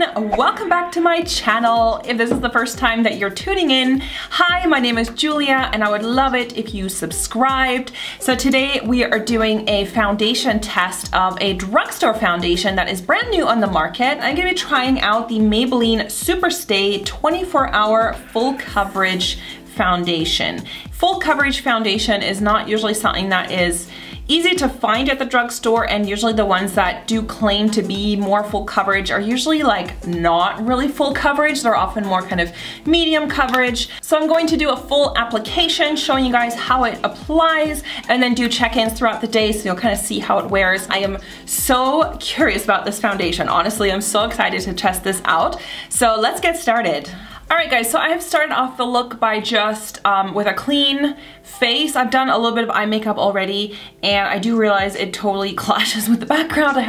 everyone, welcome back to my channel. If this is the first time that you're tuning in, hi, my name is Julia and I would love it if you subscribed. So today we are doing a foundation test of a drugstore foundation that is brand new on the market. I'm gonna be trying out the Maybelline Superstay 24-hour full coverage foundation. Full coverage foundation is not usually something that is easy to find at the drugstore, and usually the ones that do claim to be more full coverage are usually like not really full coverage. They're often more kind of medium coverage. So I'm going to do a full application showing you guys how it applies and then do check-ins throughout the day so you'll kind of see how it wears. I am so curious about this foundation. Honestly, I'm so excited to test this out. So let's get started. Alright guys, so I have started off the look by just with a clean face. I've done a little bit of eye makeup already and I do realize it totally clashes with the background. I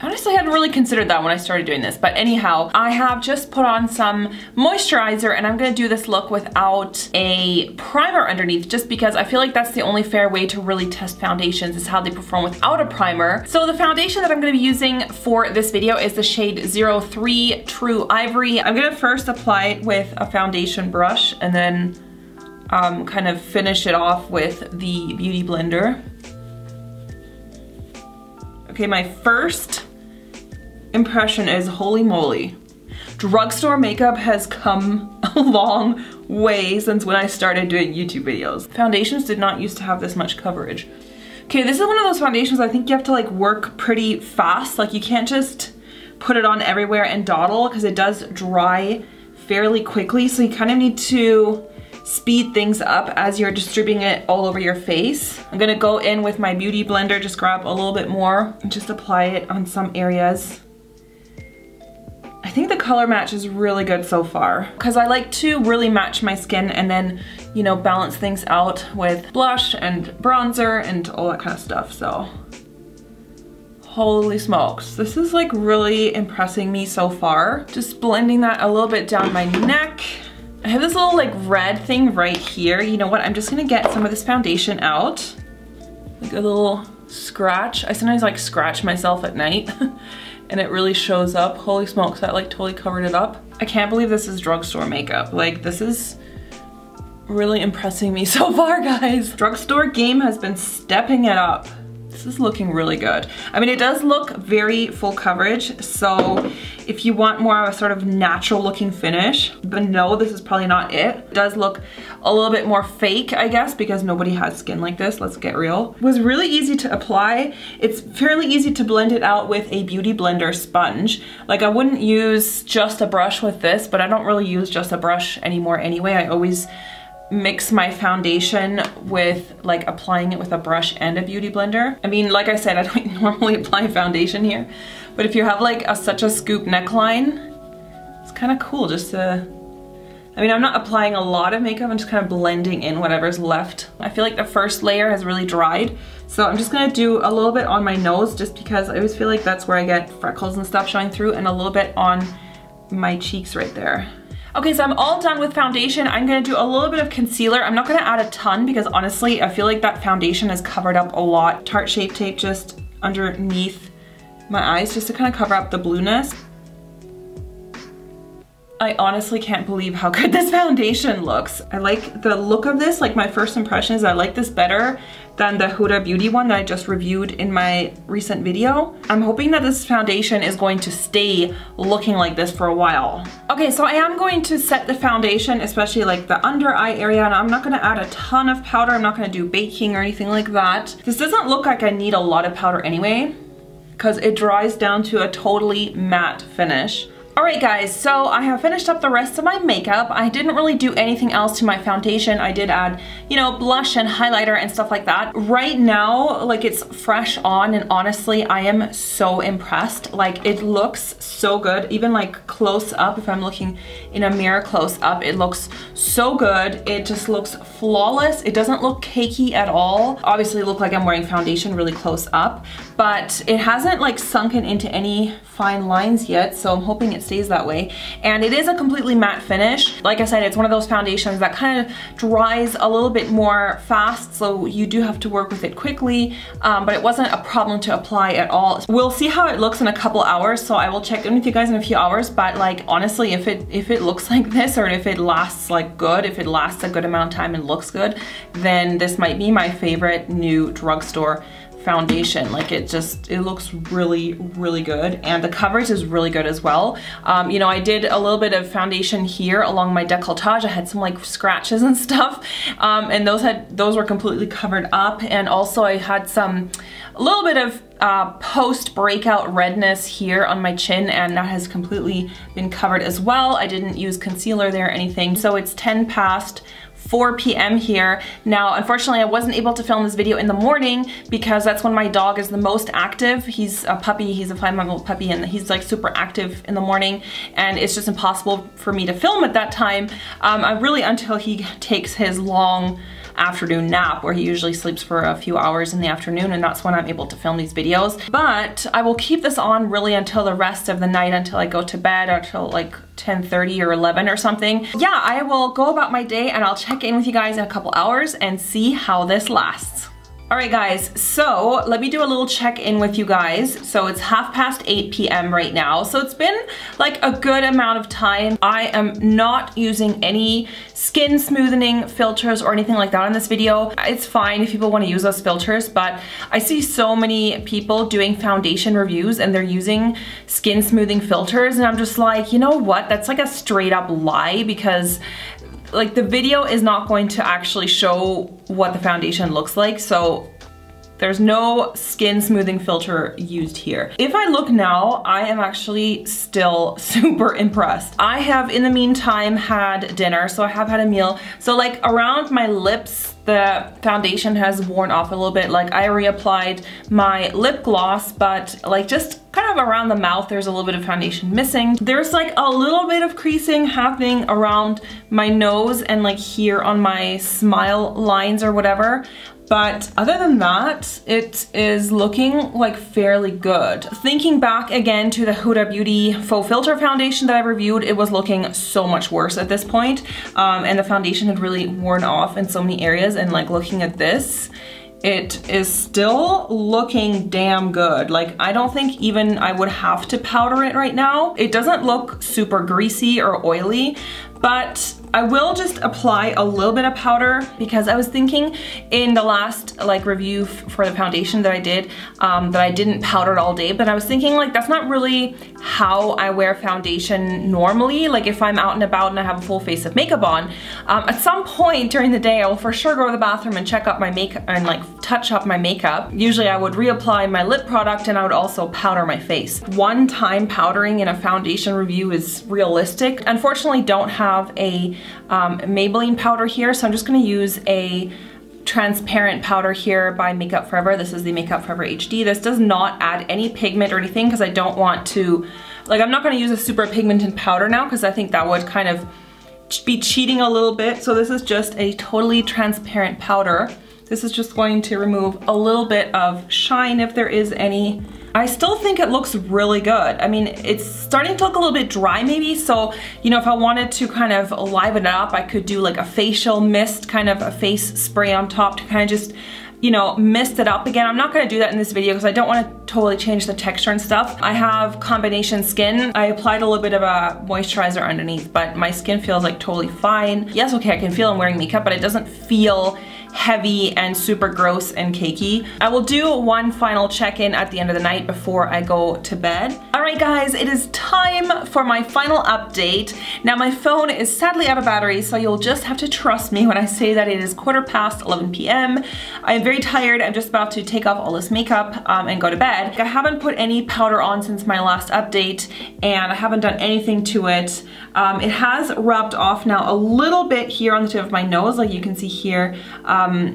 honestly hadn't really considered that when I started doing this, but anyhow, I have just put on some moisturizer and I'm gonna do this look without a primer underneath just because I feel like that's the only fair way to really test foundations is how they perform without a primer. So the foundation that I'm gonna be using for this video is the shade 03 True Ivory. I'm gonna first apply it with a foundation brush and then kind of finish it off with the Beauty Blender. Okay, my first impression is holy moly. Drugstore makeup has come a long way since when I started doing YouTube videos. Foundations did not used to have this much coverage. Okay, this is one of those foundations I think you have to like work pretty fast. Like you can't just put it on everywhere and dawdle because it does dry fairly quickly, so you kind of need to speed things up as you're distributing it all over your face. I'm gonna go in with my Beauty Blender, just grab a little bit more and just apply it on some areas. I think the color match is really good so far because I like to really match my skin and then, you know, balance things out with blush and bronzer and all that kind of stuff, so. Holy smokes, this is like really impressing me so far. Just blending that a little bit down my neck. I have this little like red thing right here. You know what, I'm just gonna get some of this foundation out. Like a little scratch. I sometimes like scratch myself at night and it really shows up. Holy smokes, that like totally covered it up. I can't believe this is drugstore makeup. Like this is really impressing me so far, guys. Drugstore game has been stepping it up. This is looking really good. I mean, it does look very full coverage, so if you want more of a sort of natural looking finish, but no, this is probably not it. It does look a little bit more fake, I guess, because nobody has skin like this, let's get real. It was really easy to apply. It's fairly easy to blend it out with a Beauty Blender sponge. Like I wouldn't use just a brush with this, but I don't really use just a brush anymore anyway. I always mix my foundation with like applying it with a brush and a Beauty Blender. I mean, like I said, I don't normally apply foundation here, but if you have like such a scoop neckline, it's kind of cool just to, I mean, I'm not applying a lot of makeup, I'm just kind of blending in whatever's left. I feel like the first layer has really dried, so I'm just gonna do a little bit on my nose just because I always feel like that's where I get freckles and stuff showing through, and a little bit on my cheeks right there. Okay, so I'm all done with foundation. I'm gonna do a little bit of concealer. I'm not gonna add a ton because honestly, I feel like that foundation has covered up a lot. Tarte Shape Tape just underneath my eyes just to kind of cover up the blueness. I honestly can't believe how good this foundation looks. I like the look of this. Like my first impression is I like this better than the Huda Beauty one that I just reviewed in my recent video. I'm hoping that this foundation is going to stay looking like this for a while. Okay, so I am going to set the foundation, especially like the under eye area, and I'm not gonna add a ton of powder. I'm not gonna do baking or anything like that. This doesn't look like I need a lot of powder anyway, because it dries down to a totally matte finish. Alright guys, so I have finished up the rest of my makeup. I didn't really do anything else to my foundation. I did add, you know, blush and highlighter and stuff like that. Right now, like it's fresh on, and honestly, I am so impressed. Like it looks so good. Even like close up, if I'm looking in a mirror close up, it looks so good. It just looks flawless. It doesn't look cakey at all. Obviously, it looked like I'm wearing foundation really close up, but it hasn't like sunken into any fine lines yet, so I'm hoping it stays that way. And it is a completely matte finish. Like I said, it's one of those foundations that kind of dries a little bit more fast, so you do have to work with it quickly, but it wasn't a problem to apply at all. We'll see how it looks in a couple hours, so I will check in with you guys in a few hours, but like honestly, if it looks like this, or if it lasts like good, if it lasts a good amount of time and looks good, then this might be my favorite new drugstore foundation. Like it looks really, really good, and the coverage is really good as well. You know, I did a little bit of foundation here along my décolletage. I had some like scratches and stuff, and those were completely covered up, and also I had a little bit of post breakout redness here on my chin, and that has completely been covered as well. I didn't use concealer there or anything. So it's 10 past 4 p.m. here. Now, unfortunately, I wasn't able to film this video in the morning because that's when my dog is the most active. He's a puppy, he's a 5-month-old puppy, and he's like super active in the morning, and it's just impossible for me to film at that time. Really until he takes his long afternoon nap, where he usually sleeps for a few hours in the afternoon, and that's when I'm able to film these videos. But I will keep this on really until the rest of the night, until I go to bed, or till like 10:30 or 11 or something. Yeah, I will go about my day, and I'll check in with you guys in a couple hours and see how this lasts. Alright guys, so let me do a little check-in with you guys. So it's 8:30 p.m. right now, so it's been like a good amount of time. I am not using any skin smoothing filters or anything like that in this video. It's fine if people want to use those filters, but I see so many people doing foundation reviews and they're using skin smoothing filters, and I'm just like, you know what, that's like a straight up lie, because like the video is not going to actually show what the foundation looks like, so there's no skin smoothing filter used here. If I look now, I am actually still super impressed. I have in the meantime had dinner, so I have had a meal. So like around my lips, the foundation has worn off a little bit. Like I reapplied my lip gloss, but like just kind of around the mouth, there's a little bit of foundation missing. There's like a little bit of creasing happening around my nose and like here on my smile lines or whatever. But other than that, it is looking like fairly good. Thinking back again to the Huda Beauty Faux Filter foundation that I reviewed, it was looking so much worse at this point. And the foundation had really worn off in so many areas, and like looking at this, it is still looking damn good. Like I don't think even I would have to powder it right now. It doesn't look super greasy or oily, but I will just apply a little bit of powder, because I was thinking in the last like review for the foundation that I did, that I didn't powder it all day, but I was thinking like that's not really how I wear foundation normally. Like if I'm out and about and I have a full face of makeup on, at some point during the day I will for sure go to the bathroom and check up my makeup and like touch up my makeup. Usually I would reapply my lip product, and I would also powder my face. One time powdering in a foundation review is realistic. Unfortunately, don't have a Maybelline powder here, so I'm just gonna use a transparent powder here by Makeup Forever. This is the Makeup Forever HD. This does not add any pigment or anything, because I don't want to, like I'm not gonna use a super pigmented powder now, because I think that would kind of be cheating a little bit. So this is just a totally transparent powder. This is just going to remove a little bit of shine if there is any. I still think it looks really good. I mean, it's starting to look a little bit dry maybe, so, you know, if I wanted to kind of liven it up, I could do like a facial mist, kind of a face spray on top to kind of just, you know, mist it up again. I'm not gonna do that in this video because I don't wanna totally change the texture and stuff. I have combination skin. I applied a little bit of a moisturizer underneath, but my skin feels like totally fine. Yes, okay, I can feel I'm wearing makeup, but it doesn't feel heavy and super gross and cakey. I will do one final check-in at the end of the night before I go to bed. All right guys, it is time for my final update. Now my phone is sadly out of battery, so you'll just have to trust me when I say that it is 11:15 p.m. I'm very tired. I'm just about to take off all this makeup and go to bed. I haven't put any powder on since my last update, and I haven't done anything to it. It has rubbed off now a little bit here on the tip of my nose, like you can see here.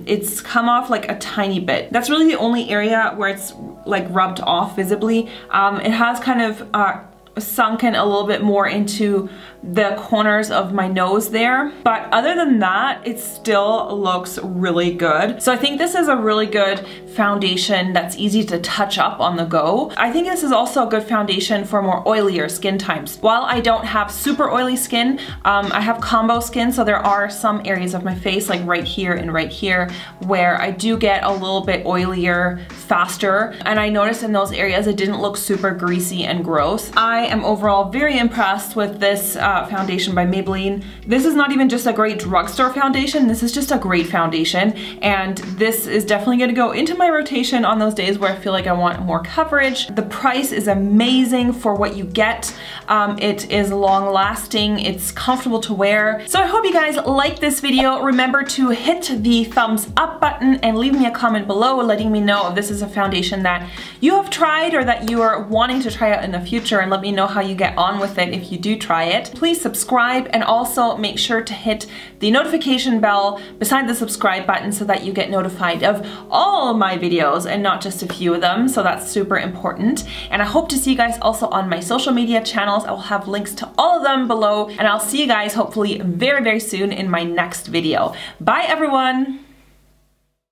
It's come off like a tiny bit. That's really the only area where it's like rubbed off visibly. It has kind of sunken a little bit more into the corners of my nose there. But other than that, it still looks really good. So I think this is a really good foundation that's easy to touch up on the go. I think this is also a good foundation for more oilier skin types. While I don't have super oily skin, I have combo skin, so there are some areas of my face, like right here and right here, where I do get a little bit oilier faster. And I noticed in those areas it didn't look super greasy and gross. I am overall very impressed with this foundation by Maybelline. This is not even just a great drugstore foundation, this is just a great foundation, and this is definitely going to go into my rotation on those days where I feel like I want more coverage. The price is amazing for what you get. It is long lasting, it's comfortable to wear. So I hope you guys like this video. Remember to hit the thumbs up button and leave me a comment below letting me know if this is a foundation that you have tried or that you are wanting to try out in the future, and let me know how you get on with it if you do try it. Please subscribe, and also make sure to hit the notification bell beside the subscribe button so that you get notified of all of my videos and not just a few of them. So that's super important. And I hope to see you guys also on my social media channels. I will have links to all of them below, and I'll see you guys hopefully very, very soon in my next video. Bye everyone!